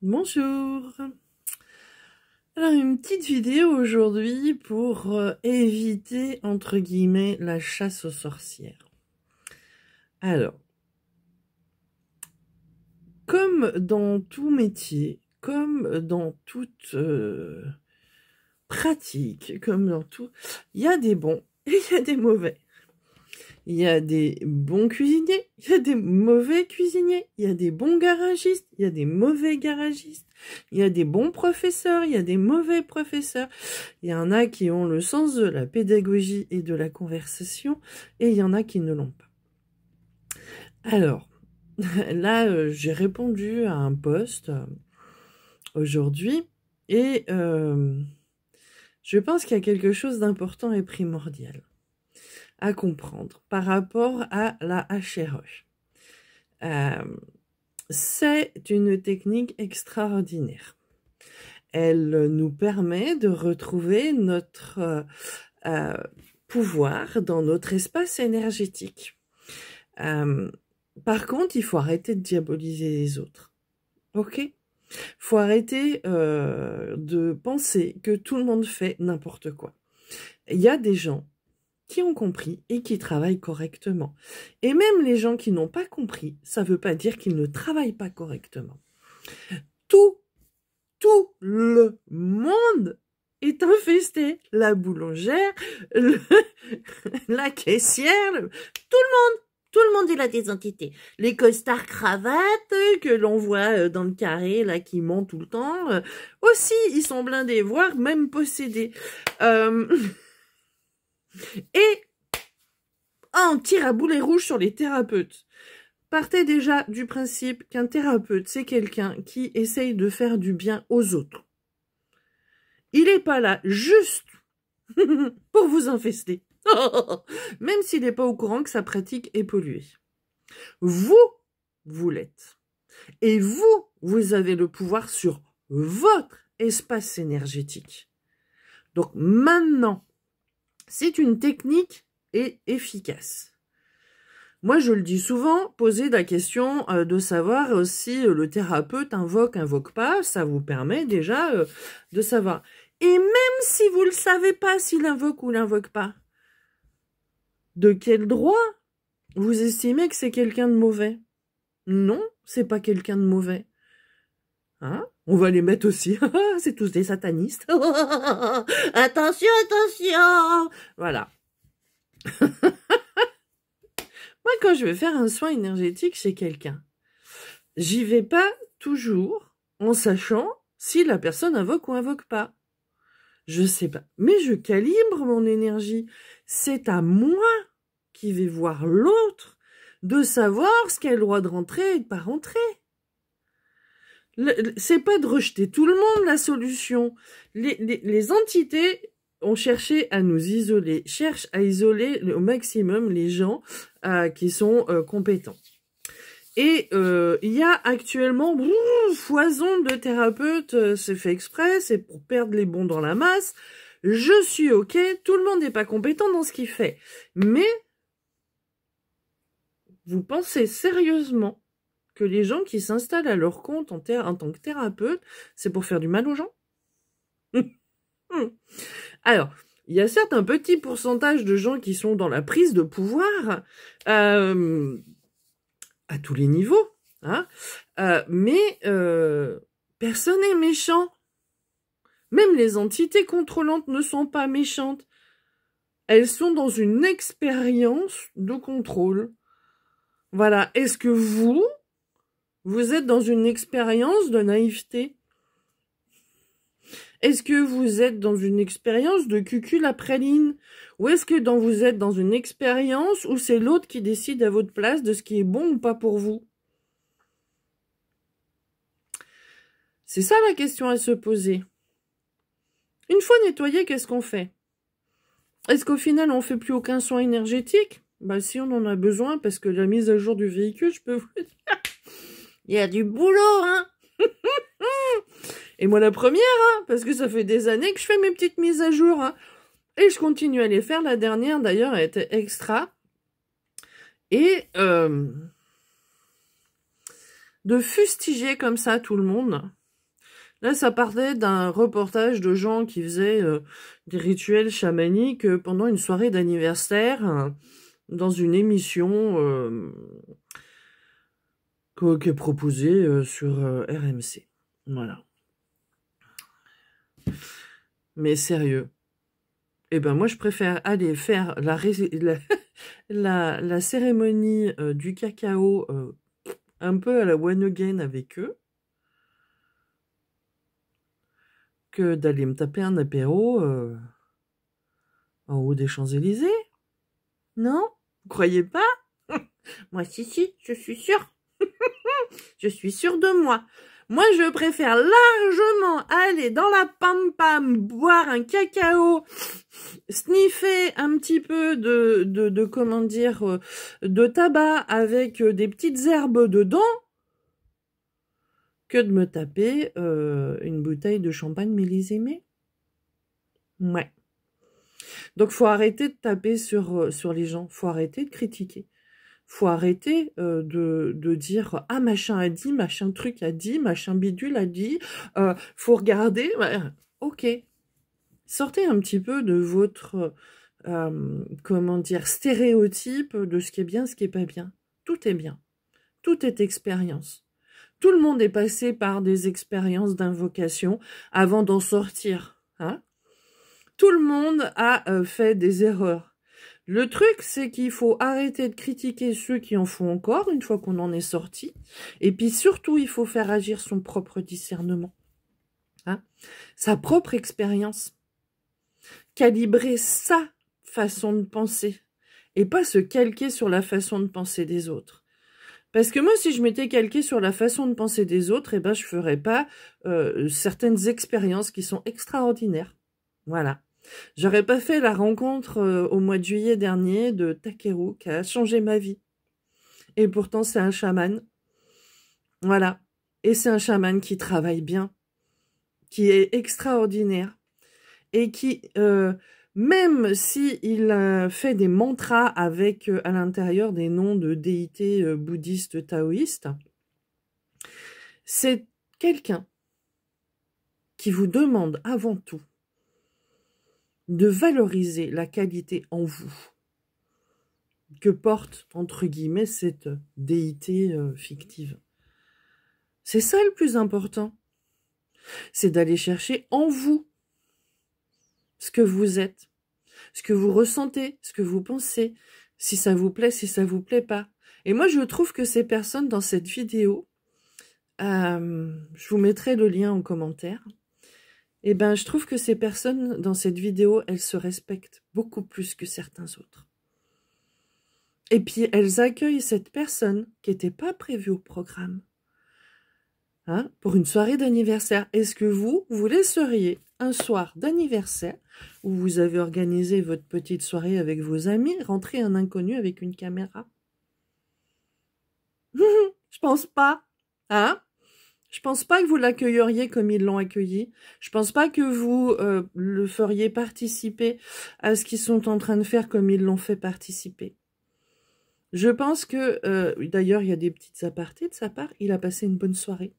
Bonjour. Alors une petite vidéo aujourd'hui pour éviter entre guillemets la chasse aux sorcières. Alors, comme dans tout métier, comme dans toute pratique, comme dans tout, il y a des bons et il y a des mauvais. Il y a des bons cuisiniers, il y a des mauvais cuisiniers, il y a des bons garagistes, il y a des mauvais garagistes, il y a des bons professeurs, il y a des mauvais professeurs. Il y en a qui ont le sens de la pédagogie et de la conversation, et il y en a qui ne l'ont pas. Alors, là, j'ai répondu à un post aujourd'hui, et je pense qu'il y a quelque chose d'important et primordial à comprendre par rapport à la HRE. C'est une technique extraordinaire. Elle nous permet de retrouver notre pouvoir dans notre espace énergétique. Par contre, il faut arrêter de diaboliser les autres. Ok ? Faut arrêter de penser que tout le monde fait n'importe quoi. Il y a des gens qui ont compris et qui travaillent correctement. Et même les gens qui n'ont pas compris, ça ne veut pas dire qu'ils ne travaillent pas correctement. Tout le monde est infesté. La boulangère, la caissière, tout le monde, il a des entités. Les costards cravates que l'on voit dans le carré, là, qui mentent tout le temps, aussi, ils sont blindés, voire même possédés. Et on tire à boulet rouge sur les thérapeutes. Partez déjà du principe qu'un thérapeute, c'est quelqu'un qui essaye de faire du bien aux autres. Il n'est pas là juste pour vous infester. Même s'il n'est pas au courant que sa pratique est polluée. Vous l'êtes. Et vous avez le pouvoir sur votre espace énergétique. Donc maintenant, c'est une technique efficace. Moi, je le dis souvent, posez la question de savoir si le thérapeute invoque pas, ça vous permet déjà de savoir. Et même si vous ne le savez pas s'il invoque ou l'invoque pas, de quel droit vous estimez que c'est quelqu'un de mauvais? Non, c'est pas quelqu'un de mauvais. Hein? On va les mettre aussi. C'est tous des satanistes. Attention, attention. Voilà. Moi, quand je vais faire un soin énergétique chez quelqu'un, j'y vais pas toujours en sachant si la personne invoque ou invoque pas. Je sais pas. Mais je calibre mon énergie. C'est à moi qui vais voir l'autre de savoir ce qu'elle a le droit de rentrer et de pas rentrer. C'est pas de rejeter tout le monde la solution. Les entités ont cherché à nous isoler, cherchent à isoler au maximum les gens qui sont compétents. Et il y a actuellement foison de thérapeutes, c'est fait exprès, c'est pour perdre les bons dans la masse. Je suis ok, tout le monde n'est pas compétent dans ce qu'il fait. Mais vous pensez sérieusement que les gens qui s'installent à leur compte en tant que thérapeute, c'est pour faire du mal aux gens? Alors, il y a certes un petit pourcentage de gens qui sont dans la prise de pouvoir, à tous les niveaux, hein, mais personne n'est méchant. Même les entités contrôlantes ne sont pas méchantes. Elles sont dans une expérience de contrôle. Voilà. Est-ce que vous êtes dans une expérience de naïveté? Est-ce que vous êtes dans une expérience de cucul à praline? Ou est-ce que vous êtes dans une expérience où c'est l'autre qui décide à votre place de ce qui est bon ou pas pour vous? C'est ça la question à se poser. Une fois nettoyé, qu'est-ce qu'on fait? Est-ce qu'au final, on fait plus aucun soin énergétique? Bah si, on en a besoin, parce que la mise à jour du véhicule, je peux vous dire, il y a du boulot, hein. Et moi la première, hein, parce que ça fait des années que je fais mes petites mises à jour, hein. Et je continue à les faire. La dernière, d'ailleurs, elle était extra. Et de fustiger comme ça tout le monde, Là, ça partait d'un reportage de gens qui faisaient des rituels chamaniques pendant une soirée d'anniversaire dans une émission qui est proposée sur RMC. Voilà. Mais sérieux. Eh ben moi, je préfère aller faire la cérémonie du cacao un peu à la one again avec eux que d'aller me taper un apéro en haut des Champs-Élysées. Non? Vous croyez pas? Moi, si, je suis sûre. Je suis sûre de moi. Moi, je préfère largement aller dans la pam-pam, boire un cacao, sniffer un petit peu de comment dire, de tabac avec des petites herbes dedans, que de me taper une bouteille de champagne millésimée. Ouais. Donc, faut arrêter de taper sur les gens. Faut arrêter de critiquer. Faut arrêter de dire « Ah, machin a dit, machin truc a dit, machin bidule a dit. Faut regarder. » Ok. Sortez un petit peu de votre, comment dire, stéréotype de ce qui est bien, ce qui est pas bien. Tout est bien. Tout est expérience. Tout le monde est passé par des expériences d'invocation avant d'en sortir. Hein? Tout le monde a fait des erreurs. Le truc, c'est qu'il faut arrêter de critiquer ceux qui en font encore, une fois qu'on en est sorti. Et puis surtout, il faut faire agir son propre discernement. Hein? Sa propre expérience. Calibrer sa façon de penser. Et pas se calquer sur la façon de penser des autres. Parce que moi, si je m'étais calquée sur la façon de penser des autres, eh ben, je ferais pas certaines expériences qui sont extraordinaires. Voilà. J'aurais pas fait la rencontre au mois de juillet dernier de Takeru qui a changé ma vie. Et pourtant, c'est un chaman. Voilà. Et c'est un chaman qui travaille bien, qui est extraordinaire et qui, même si il fait des mantras avec à l'intérieur des noms de déités bouddhistes taoïstes, c'est quelqu'un qui vous demande avant tout de valoriser la qualité en vous que porte, entre guillemets, cette déité fictive. C'est ça le plus important. C'est d'aller chercher en vous ce que vous êtes, ce que vous ressentez, ce que vous pensez, si ça vous plaît, si ça vous plaît pas. Et moi, je trouve que ces personnes dans cette vidéo, je vous mettrai le lien en commentaire, eh ben, je trouve que ces personnes, dans cette vidéo, elles se respectent beaucoup plus que certains autres. Et puis, elles accueillent cette personne qui n'était pas prévue au programme. Hein, pour une soirée d'anniversaire. Est-ce que vous laisseriez un soir d'anniversaire où vous avez organisé votre petite soirée avec vos amis, rentrer un inconnu avec une caméra? Je pense pas. Hein? Je pense pas que vous l'accueilleriez comme ils l'ont accueilli. Je pense pas que vous le feriez participer à ce qu'ils sont en train de faire comme ils l'ont fait participer. Je pense que, d'ailleurs, il y a des petites apartés de sa part, il a passé une bonne soirée.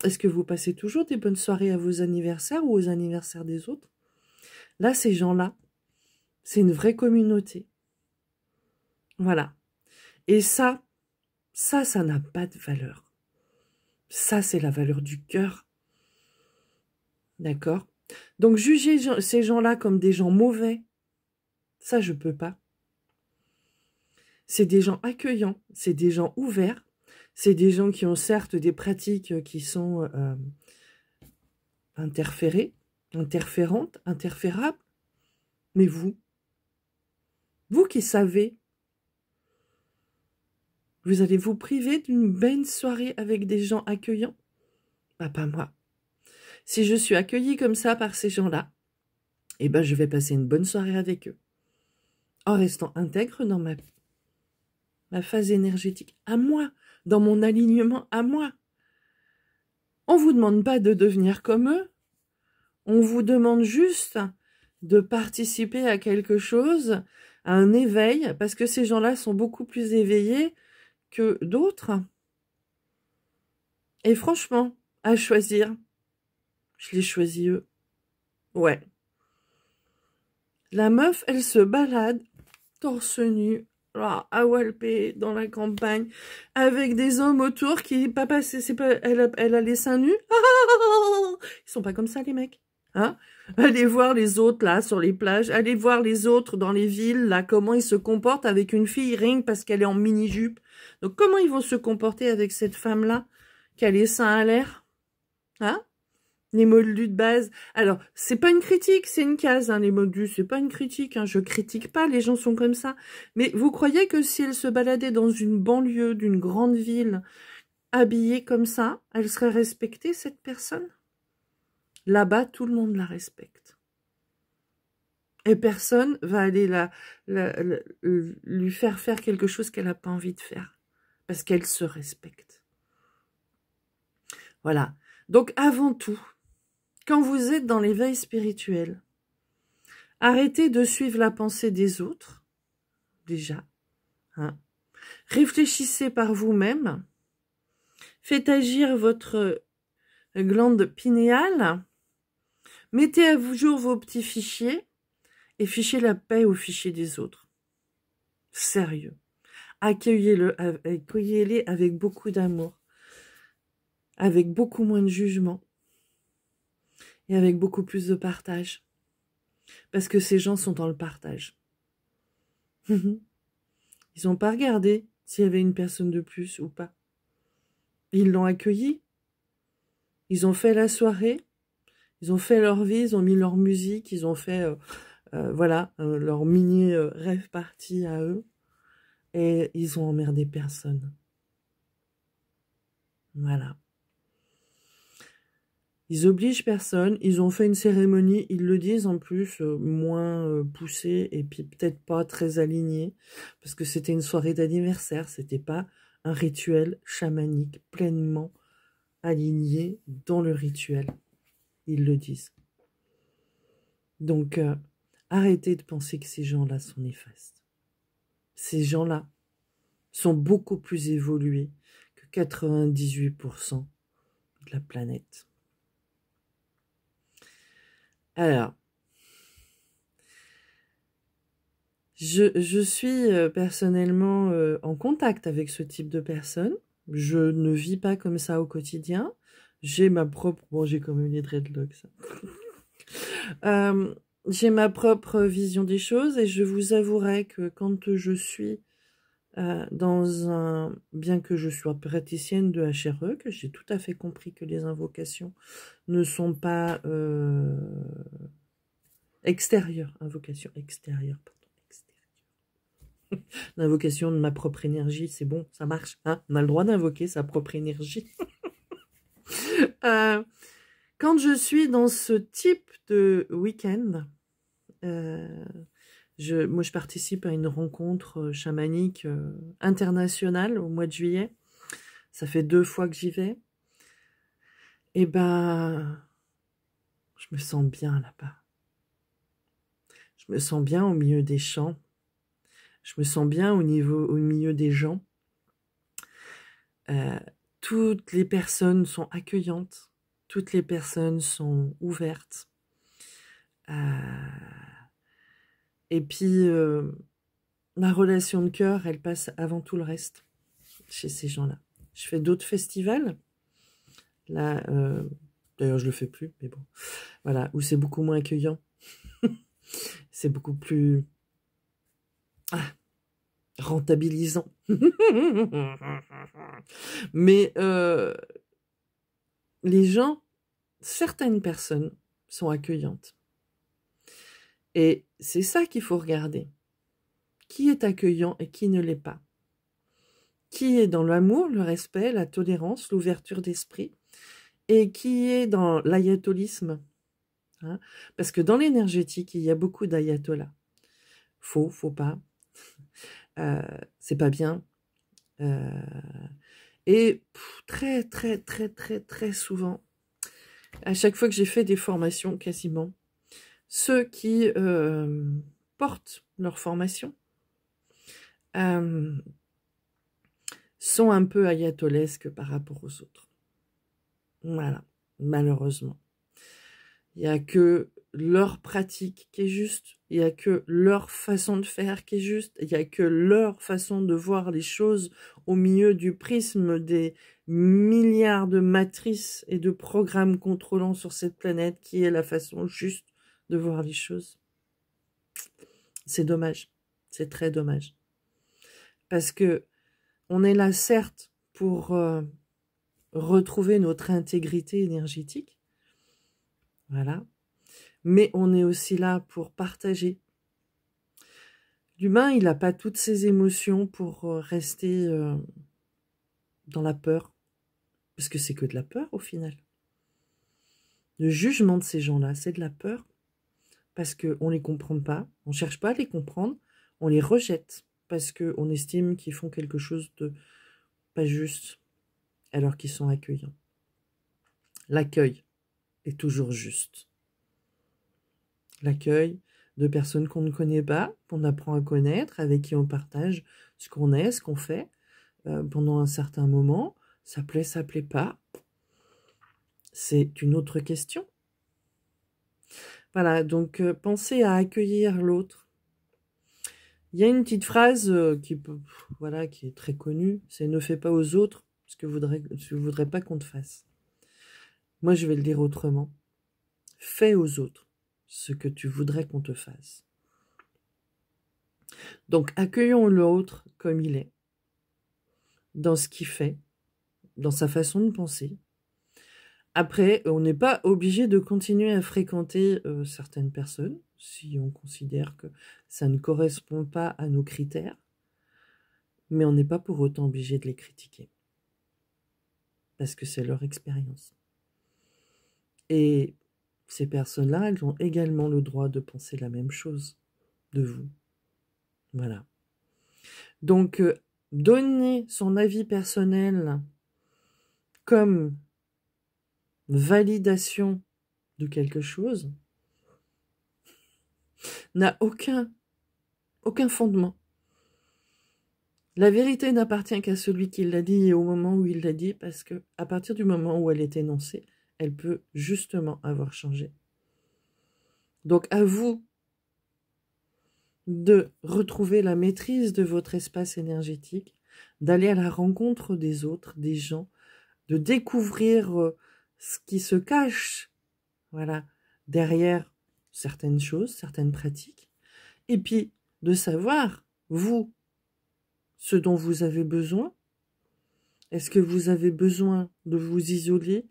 Est-ce que vous passez toujours des bonnes soirées à vos anniversaires ou aux anniversaires des autres? Là, ces gens-là, c'est une vraie communauté. Voilà. Et ça n'a pas de valeur. Ça, c'est la valeur du cœur. D'accord? Donc, juger ces gens-là comme des gens mauvais, ça, je peux pas. C'est des gens accueillants, c'est des gens ouverts, c'est des gens qui ont certes des pratiques qui sont interférantes, interférables, mais vous qui savez, vous allez vous priver d'une belle soirée avec des gens accueillants? Bah, pas moi. Si je suis accueillie comme ça par ces gens-là, eh ben, je vais passer une bonne soirée avec eux. En restant intègre dans ma phase énergétique à moi, dans mon alignement à moi. On vous demande pas de devenir comme eux. On vous demande juste de participer à quelque chose, à un éveil, parce que ces gens-là sont beaucoup plus éveillés que d'autres. Et franchement, à choisir. Je l'ai choisi eux. Ouais. La meuf, elle se balade, torse nu, à Walpé, dans la campagne, avec des hommes autour qui, papa, c'est pas, elle a les seins nus. Ils sont pas comme ça, les mecs. Hein? Allez voir les autres, là, sur les plages. Allez voir les autres dans les villes, là, comment ils se comportent avec une fille, rien que parce qu'elle est en mini-jupe. Donc, comment ils vont se comporter avec cette femme-là, qui a les seins à l'air? Hein? Les moldus de base. Alors, c'est pas une critique, c'est une case, hein, les moldus. C'est pas une critique, hein, je critique pas, les gens sont comme ça. Mais vous croyez que si elle se baladait dans une banlieue d'une grande ville, habillée comme ça, elle serait respectée, cette personne? Là-bas, tout le monde la respecte. Et personne va aller lui faire quelque chose qu'elle n'a pas envie de faire. Parce qu'elle se respecte. Voilà. Donc, avant tout, quand vous êtes dans l'éveil spirituel, arrêtez de suivre la pensée des autres, déjà. Hein. Réfléchissez par vous-même. Faites agir votre glande pinéale. Mettez à jour vos petits fichiers et fichez la paix aux fichiers des autres. Sérieux. Accueillez-les avec beaucoup d'amour, avec beaucoup moins de jugement et avec beaucoup plus de partage. Parce que ces gens sont dans le partage. Ils n'ont pas regardé s'il y avait une personne de plus ou pas. Ils l'ont accueilli. Ils ont fait la soirée. Ils ont fait leur vie. Ils ont mis leur musique. Ils ont fait voilà, leur mini rêve party à eux. Et ils ont emmerdé personne. Voilà. Ils obligent personne, ils ont fait une cérémonie, ils le disent en plus, moins poussée et puis peut-être pas très alignée, parce que c'était une soirée d'anniversaire, c'était pas un rituel chamanique pleinement aligné dans le rituel. Ils le disent. Donc, arrêtez de penser que ces gens-là sont néfastes. Ces gens-là sont beaucoup plus évolués que 98% de la planète. Alors, je suis personnellement en contact avec ce type de personnes. Je ne vis pas comme ça au quotidien. J'ai ma propre... Bon, j'ai quand même les dreadlocks. J'ai ma propre vision des choses et je vous avouerai que quand je suis dans un... Bien que je sois praticienne de HRE, que j'ai tout à fait compris que les invocations ne sont pas... extérieures. Invocations extérieures, pardon. L'invocation de ma propre énergie, c'est bon, ça marche. Hein, on a le droit d'invoquer sa propre énergie. Quand je suis dans ce type de week-end, moi je participe à une rencontre chamanique internationale au mois de juillet. Ça fait 2 fois que j'y vais. Et ben, je me sens bien là-bas. Je me sens bien au milieu des champs. Je me sens bien au milieu des gens. Toutes les personnes sont accueillantes. Toutes les personnes sont ouvertes. Et puis, ma relation de cœur, elle passe avant tout le reste chez ces gens-là. Je fais d'autres festivals. Là, d'ailleurs, je le fais plus, mais bon. Voilà, où c'est beaucoup moins accueillant. C'est beaucoup plus... rentabilisant. Mais les gens, certaines personnes sont accueillantes. Et c'est ça qu'il faut regarder. Qui est accueillant et qui ne l'est pas. Qui est dans l'amour, le respect, la tolérance, l'ouverture d'esprit. Et qui est dans l'ayatolisme. Hein, parce que dans l'énergétique, il y a beaucoup d'ayatollahs. Faut pas. C'est pas bien. Et très, très, très, très, très souvent, à chaque fois que j'ai fait des formations, quasiment, ceux qui portent leur formation sont un peu ayatolesques par rapport aux autres. Voilà, malheureusement. Il n'y a que leur pratique qui est juste, il n'y a que leur façon de faire qui est juste, il n'y a que leur façon de voir les choses au milieu du prisme des milliards de matrices et de programmes contrôlants sur cette planète qui est la façon juste de voir les choses. C'est dommage, c'est très dommage. Parce que on est là certes pour retrouver notre intégrité énergétique, voilà, mais on est aussi là pour partager. L'humain, il n'a pas toutes ses émotions pour rester dans la peur, parce que c'est que de la peur au final. Le jugement de ces gens-là, c'est de la peur, parce qu'on ne les comprend pas, on ne cherche pas à les comprendre, on les rejette, parce qu'on estime qu'ils font quelque chose de pas juste, alors qu'ils sont accueillants. L'accueil est toujours juste. L'accueil de personnes qu'on ne connaît pas, qu'on apprend à connaître, avec qui on partage ce qu'on est, ce qu'on fait, pendant un certain moment, ça plaît pas, c'est une autre question. Voilà, donc pensez à accueillir l'autre. Il y a une petite phrase voilà, qui est très connue, c'est « ne fais pas aux autres ce que tu voudrais pas qu'on te fasse ». Moi, je vais le dire autrement. Fais aux autres ce que tu voudrais qu'on te fasse. Donc, accueillons l'autre comme il est, dans ce qu'il fait, dans sa façon de penser. Après, on n'est pas obligé de continuer à fréquenter certaines personnes, si on considère que ça ne correspond pas à nos critères, mais on n'est pas pour autant obligé de les critiquer, parce que c'est leur expérience. Et ces personnes-là, elles ont également le droit de penser la même chose de vous. Voilà. Donc, donner son avis personnel comme validation de quelque chose n'a aucun fondement. La vérité n'appartient qu'à celui qui l'a dit et au moment où il l'a dit, parce que à partir du moment où elle est énoncée, elle peut justement avoir changé. Donc à vous de retrouver la maîtrise de votre espace énergétique, d'aller à la rencontre des autres, des gens, de découvrir ce qui se cache, voilà, derrière certaines choses, certaines pratiques, et puis de savoir, vous, ce dont vous avez besoin. Est-ce que vous avez besoin de vous isoler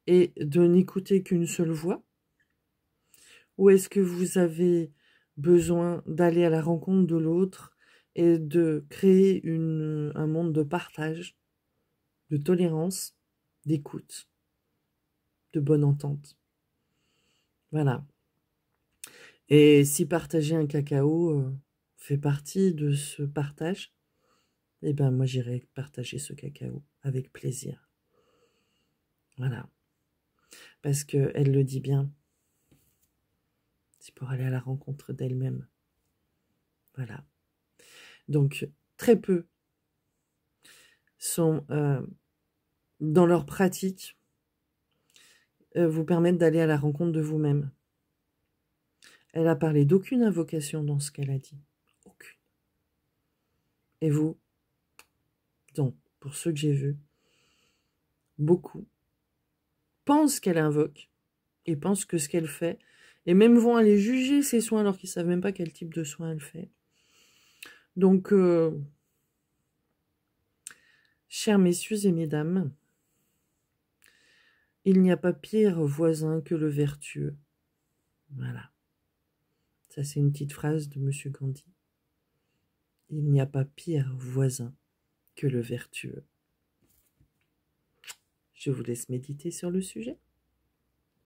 et de n'écouter qu'une seule voix? Ou est-ce que vous avez besoin d'aller à la rencontre de l'autre et de créer un monde de partage, de tolérance, d'écoute, de bonne entente? Voilà. Et si partager un cacao fait partie de ce partage, eh ben moi j'irai partager ce cacao avec plaisir. Voilà. Parce qu'elle le dit bien. C'est pour aller à la rencontre d'elle-même. Voilà. Donc, très peu sont, dans leur pratique, vous permettent d'aller à la rencontre de vous-même. Elle a parlé d'aucune invocation dans ce qu'elle a dit. Aucune. Et vous, donc, pour ceux que j'ai vus, beaucoup pensent qu'elle invoque et pensent que ce qu'elle fait, et même vont aller juger ses soins alors qu'ils ne savent même pas quel type de soins elle fait. Donc, chers messieurs et mesdames, il n'y a pas pire voisin que le vertueux. Voilà. Ça, c'est une petite phrase de M. Gandhi. Il n'y a pas pire voisin que le vertueux. Je vous laisse méditer sur le sujet.